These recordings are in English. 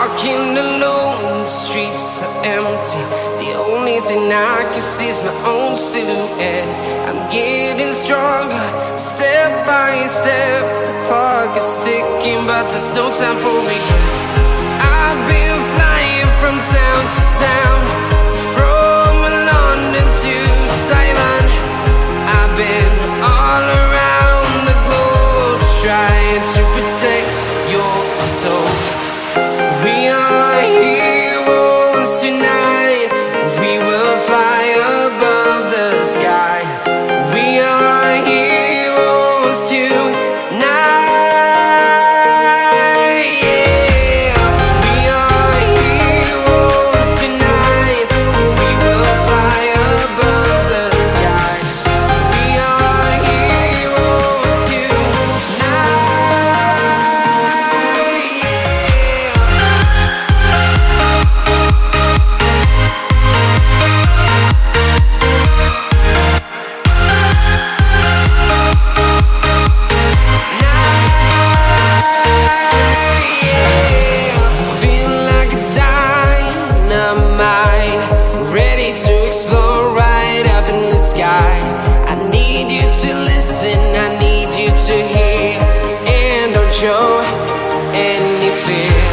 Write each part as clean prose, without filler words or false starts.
walking alone, the streets are empty. The only thing I can see is my own silhouette. I'm getting stronger, step by step. The clock is ticking, but there's no time for regrets. I've been flying from town to town, from London to Taiwan. I've been all around the globe, trying to protect your soul. We are heroes tonight. We will fly above the sky. We are heroes tonight. Yeah. We are heroes tonight. We will fly above the sky. We are heroes tonight. Feeling like a dynamite, ready to explore right up in the sky. I need you to listen, I need you to hear, and don't show any fear.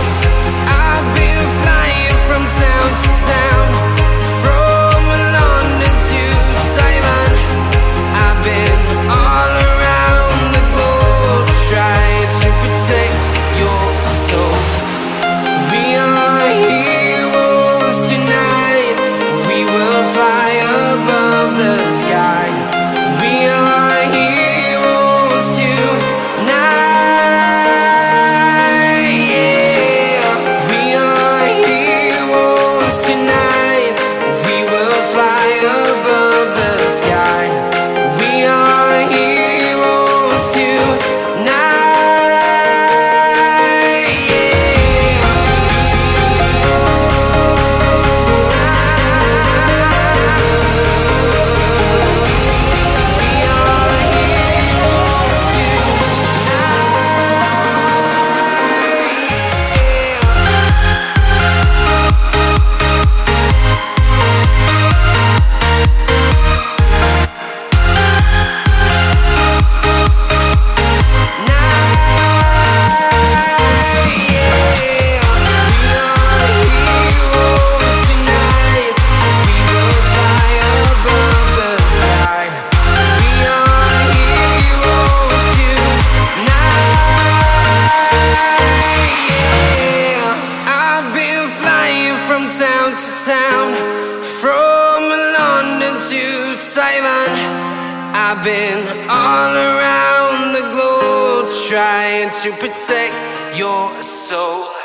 I've been flying from town to town, from London to Taiwan. I've been all around the globe, trying to protect your soul. We are heroes tonight. We will fly above the sky. We are heroes tonight. Yeah. We are heroes tonight. We will fly above the sky. We are heroes tonight. Town to town, from London to Taiwan. I've been all around the globe, trying to protect your soul.